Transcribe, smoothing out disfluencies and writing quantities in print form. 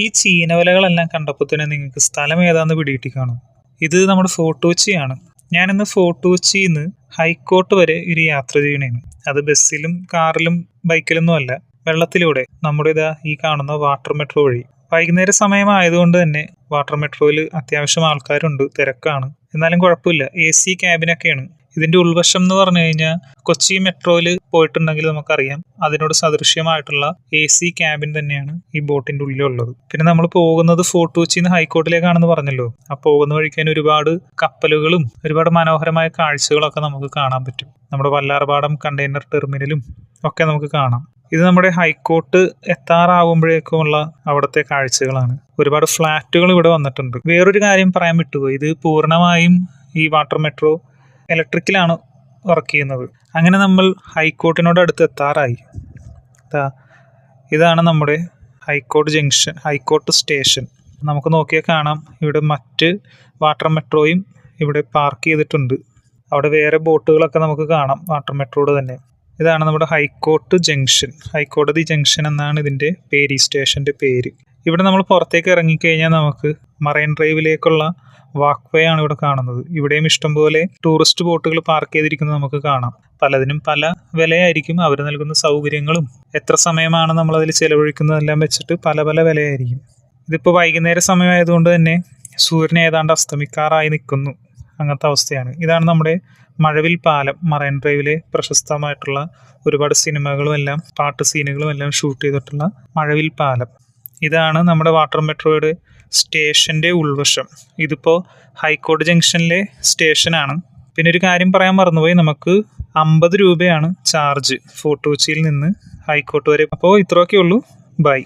ഈ ചീനവലകളെല്ലാം കണ്ടപ്പോൾ തന്നെ നിങ്ങൾക്ക് സ്ഥലം ഏതാന്ന് പിടികിട്ടി കാണും. ഇത് നമ്മുടെ ഫോർട്ട് കൊച്ചിയാണ്. ഞാനിന്ന് ഫോർട്ട് കൊച്ചിയിൽ നിന്ന് ഹൈക്കോർട്ട് വരെ ഒരു യാത്ര ചെയ്യണേന്. അത് ബസ്സിലും കാറിലും ബൈക്കിലൊന്നും അല്ല, വെള്ളത്തിലൂടെ നമ്മുടെ ഈ കാണുന്ന വാട്ടർ മെട്രോ വഴി. വൈകുന്നേര സമയമായതുകൊണ്ട് തന്നെ വാട്ടർ മെട്രോയിൽ അത്യാവശ്യം ആൾക്കാരുണ്ട്, തിരക്കാണ്. എന്നാലും കുഴപ്പമില്ല, AC ക്യാബിനൊക്കെയാണ്. ഇതിന്റെ ഉൾവശം എന്ന് പറഞ്ഞു കഴിഞ്ഞാൽ കൊച്ചി മെട്രോയിൽ പോയിട്ടുണ്ടെങ്കിൽ നമുക്കറിയാം അതിനോട് സദൃശ്യമായിട്ടുള്ള AC ക്യാബിൻ തന്നെയാണ് ഈ ബോട്ടിന്റെ ഉള്ളിലുള്ളത്. പിന്നെ നമ്മൾ പോകുന്നത് ഫോർട്ട് കൊച്ചിയിൽ നിന്ന് ഹൈക്കോർട്ടിലേക്കാണെന്ന് പറഞ്ഞല്ലോ. ആ പോകുന്ന വഴിക്കാൻ ഒരുപാട് കപ്പലുകളും ഒരുപാട് മനോഹരമായ കാഴ്ചകളൊക്കെ നമുക്ക് കാണാൻ പറ്റും. നമ്മുടെ വല്ലാർപാടം കണ്ടെയ്നർ ടെർമിനലും ഒക്കെ നമുക്ക് കാണാം. ഇത് നമ്മുടെ ഹൈക്കോർട്ട് എത്താറാവുമ്പോഴേക്കുമുള്ള അവിടുത്തെ കാഴ്ചകളാണ്. ഒരുപാട് ഫ്ലാറ്റുകൾ ഇവിടെ വന്നിട്ടുണ്ട്. വേറൊരു കാര്യം പറയാൻ വിട്ടുപോയി, ഇത് പൂർണ്ണമായും ഈ വാട്ടർ മെട്രോ ഇലക്ട്രിക്കലാണ് വർക്ക് ചെയ്യുന്നത്. അങ്ങനെ നമ്മൾ ഹൈക്കോർട്ടിനോട് അടുത്ത് എത്താറായി. ഇതാണ് നമ്മുടെ ഹൈക്കോർട്ട് ജംഗ്ഷൻ, ഹൈക്കോർട്ട് സ്റ്റേഷൻ. നമുക്ക് നോക്കിയാൽ കാണാം ഇവിടെ മറ്റ് വാട്ടർ മെട്രോയും ഇവിടെ പാർക്ക് ചെയ്തിട്ടുണ്ട്. അവിടെ വേറെ ബോട്ടുകളൊക്കെ നമുക്ക് കാണാം വാട്ടർ മെട്രോയുടെ തന്നെ. ഇതാണ് നമ്മുടെ ഹൈക്കോർട്ട് ജംഗ്ഷൻ, ഹൈക്കോടതി ജംഗ്ഷൻ എന്നാണ് ഇതിൻ്റെ പേര്, ഈ സ്റ്റേഷൻ്റെ പേര്. ഇവിടെ നമ്മൾ പുറത്തേക്ക് ഇറങ്ങിക്കഴിഞ്ഞാൽ നമുക്ക് മറൈൻ ഡ്രൈവിലേക്കുള്ള വാക്ക് വേ ആണ് ഇവിടെ കാണുന്നത്. ഇവിടെയും ഇഷ്ടംപോലെ ടൂറിസ്റ്റ് ബോട്ടുകൾ പാർക്ക് ചെയ്തിരിക്കുന്നത് നമുക്ക് കാണാം. പലതിനും പല വിലയായിരിക്കും. അവർ നൽകുന്ന സൗകര്യങ്ങളും എത്ര സമയമാണ് നമ്മളതിൽ ചിലവഴിക്കുന്നതെല്ലാം വെച്ചിട്ട് പല പല വിലയായിരിക്കും. ഇതിപ്പോൾ വൈകുന്നേര സമയമായതുകൊണ്ട് തന്നെ സൂര്യൻ ഏതാണ്ട് അസ്തമിക്കാറായി നിൽക്കുന്നു, അങ്ങനത്തെ അവസ്ഥയാണ്. ഇതാണ് നമ്മുടെ മഴവിൽ പാലം, മറൈൻ ഡ്രൈവിലെ പ്രശസ്തമായിട്ടുള്ള ഒരുപാട് സിനിമകളും എല്ലാം പാട്ട് സീനുകളും എല്ലാം ഷൂട്ട് ചെയ്തിട്ടുള്ള മഴവിൽ പാലം. ഇതാണ് നമ്മുടെ വാട്ടർ മെട്രോയുടെ സ്റ്റേഷൻ്റെ ഉൾവശം. ഇതിപ്പോൾ ഹൈക്കോടതി ജംഗ്ഷനിലെ സ്റ്റേഷനാണ്. പിന്നെ ഒരു കാര്യം പറയാൻ മറന്നുപോയി, നമുക്ക് 50 രൂപയാണ് ചാർജ് ഫോർട്ട് കൊച്ചിയിൽ നിന്ന് ഹൈക്കോർട്ട് വരെ. അപ്പോൾ ഇത്രയൊക്കെ ഉള്ളൂ. ബൈ.